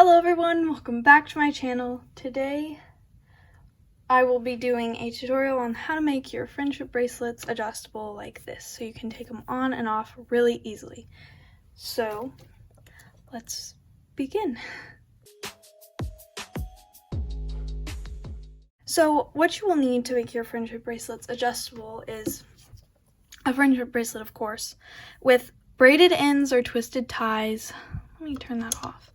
Hello everyone, welcome back to my channel. Today I will be doing a tutorial on how to make your friendship bracelets adjustable like this so you can take them on and off really easily. So let's begin. So what you will need to make your friendship bracelets adjustable is a friendship bracelet, of course, with braided ends or twisted ties. Let me turn that off.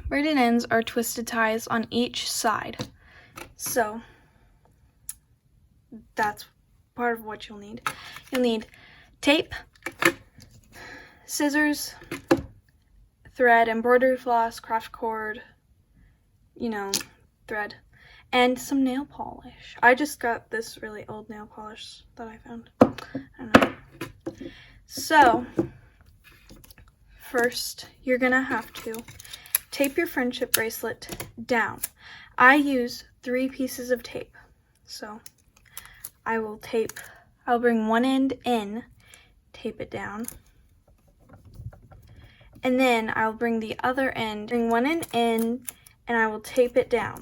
Braided ends or twisted ties on each side. So that's part of what you'll need. You'll need tape, scissors, thread, embroidery floss, craft cord, thread, and some nail polish. I just got this really old nail polish that I found. I don't know. So first, you're gonna have to tape your friendship bracelet down. I use 3 pieces of tape. So I'll bring one end in, tape it down, and then I'll bring the other end, bring one end in, and I will tape it down.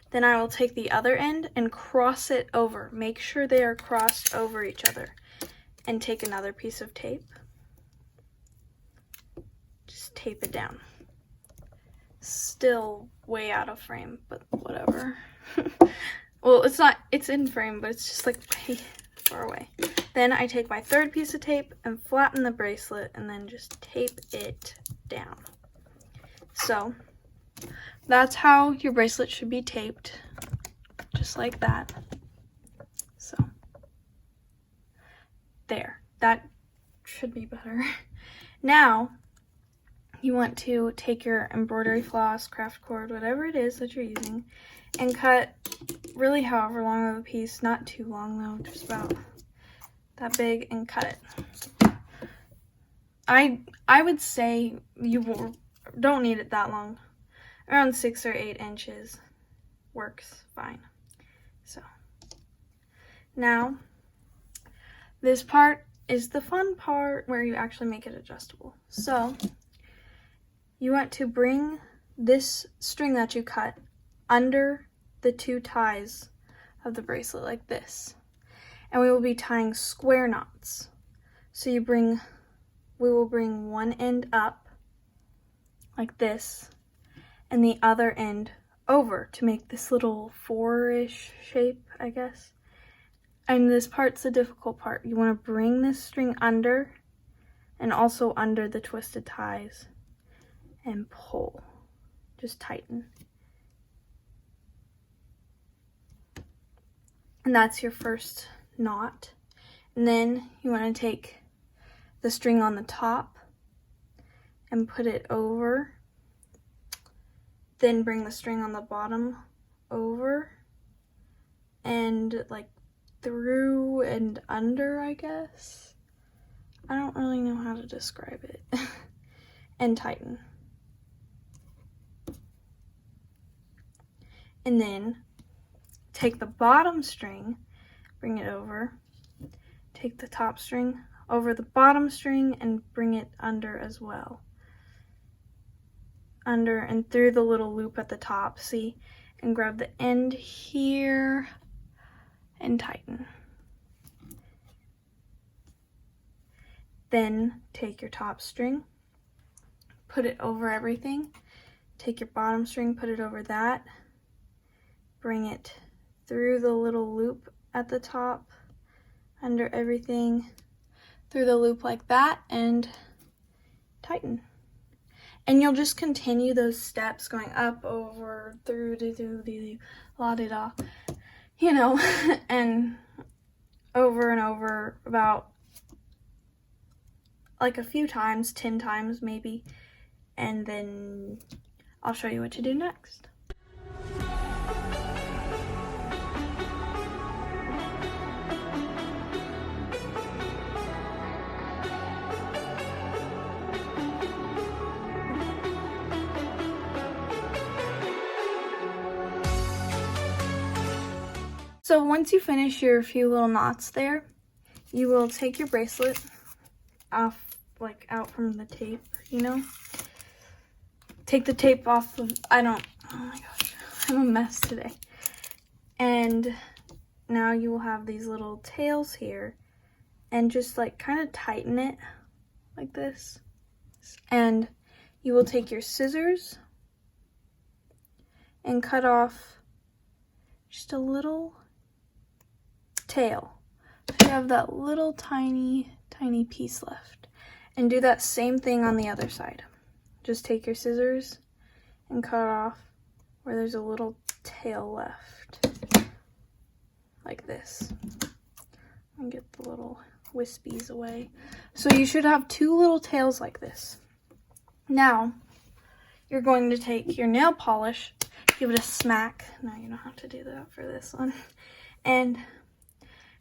Then I will take the other end and cross it over. Make sure they are crossed over each other. And take another piece of tape. Just tape it down. Still way out of frame, but whatever. Well, it's in frame, but it's just like way far away. Then I take my 3rd piece of tape and flatten the bracelet and then just tape it down. So that's how your bracelet should be taped, just like that. So there, that should be better. Now you want to take your embroidery floss, craft cord, whatever it is that you're using, and cut really however long of a piece, not too long though, just about that big, and cut it. I would say you don't need it that long. Around 6 or 8 inches works fine. So now this part is the fun part where you actually make it adjustable. So you want to bring this string that you cut under the 2 ties of the bracelet like this. And we will be tying square knots. So we will bring one end up like this and the other end over to make this little 4-ish shape, I guess. And this part's the difficult part. You want to bring this string under and also under the twisted ties and pull. Just tighten. And that's your first knot. And then you want to take the string on the top and put it over. Then bring the string on the bottom over and like through and under, I guess. I don't really know how to describe it. And tighten. And then take the bottom string, bring it over, take the top string over the bottom string and bring it under as well. Under and through the little loop at the top, see? And grab the end here and tighten. Then take your top string, put it over everything, take your bottom string, put it over that, bring it through the little loop at the top, under everything, through the loop like that, and tighten. And you'll just continue those steps going up, over, through, la di da, and over and over about like a few times, 10 times maybe, and then I'll show you what to do next. So once you finish your few little knots there, you will take your bracelet off, like out from the tape, take the tape off of, oh my gosh, I'm a mess today. And now you will have these little tails here, and just like kind of tighten it like this. And you will take your scissors and cut off just a little tail. So you have that little tiny piece left. And do that same thing on the other side. Just take your scissors and cut off where there's a little tail left. Like this. And get the little wispies away. So you should have 2 little tails like this. Now, you're going to take your nail polish, give it a smack. No, you don't have to do that for this one. And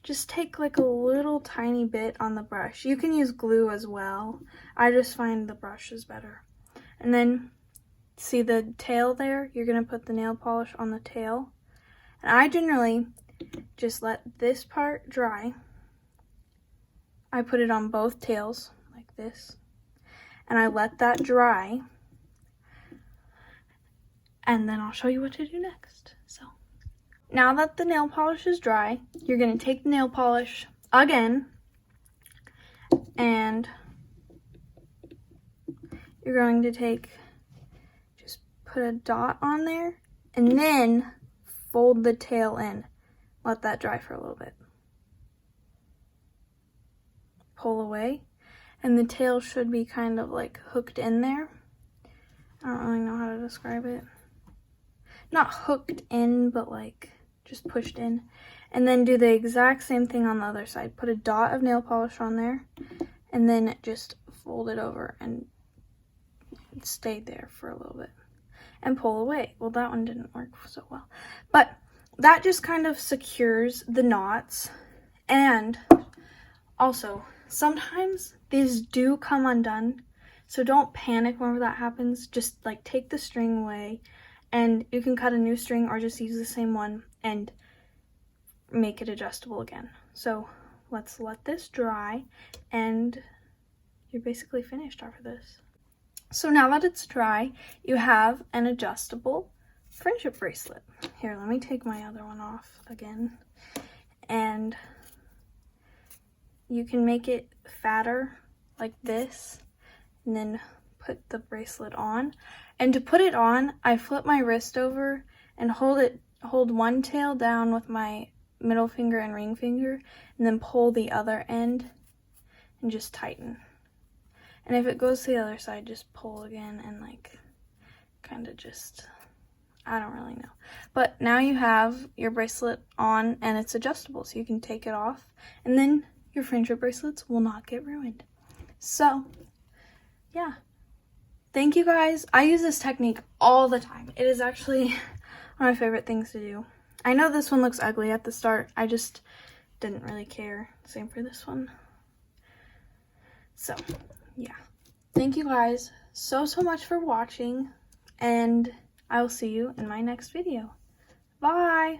just take like a little tiny bit on the brush. You can use glue as well. I just find the brush is better. And then, see the tail there? You're going to put the nail polish on the tail. And I generally just let this part dry. I put it on both tails like this. And I let that dry. And then I'll show you what to do next. So, now that the nail polish is dry, you're going to take the nail polish again. And you're going to just put a dot on there. And then fold the tail in. Let that dry for a little bit. Pull away. And the tail should be kind of like hooked in there. I don't really know how to describe it. Not hooked in, but like just pushed in. And then do the exact same thing on the other side. Put a dot of nail polish on there. And then just fold it over and stay there for a little bit. And pull away. Well, that one didn't work so well. But that just kind of secures the knots. And also, sometimes these do come undone. So don't panic whenever that happens. Just like take the string away. And you can cut a new string or just use the same one and make it adjustable again. So let's let this dry, and you're basically finished after this. So now that it's dry, you have an adjustable friendship bracelet. Here, let me take my other one off again. And you can make it fatter like this, and then put the bracelet on. And to put it on, I flip my wrist over and hold one tail down with my middle finger and ring finger, and then pull the other end and just tighten. And if it goes to the other side, just pull again and like kind of just, I don't really know. But now you have your bracelet on, and it's adjustable, so you can take it off, and then your friendship bracelets will not get ruined. So, yeah. Thank you guys. I use this technique all the time. It is actually one of my favorite things to do. I know this one looks ugly at the start. I just didn't really care. Same for this one. So, yeah. Thank you guys so much for watching, and I will see you in my next video. Bye!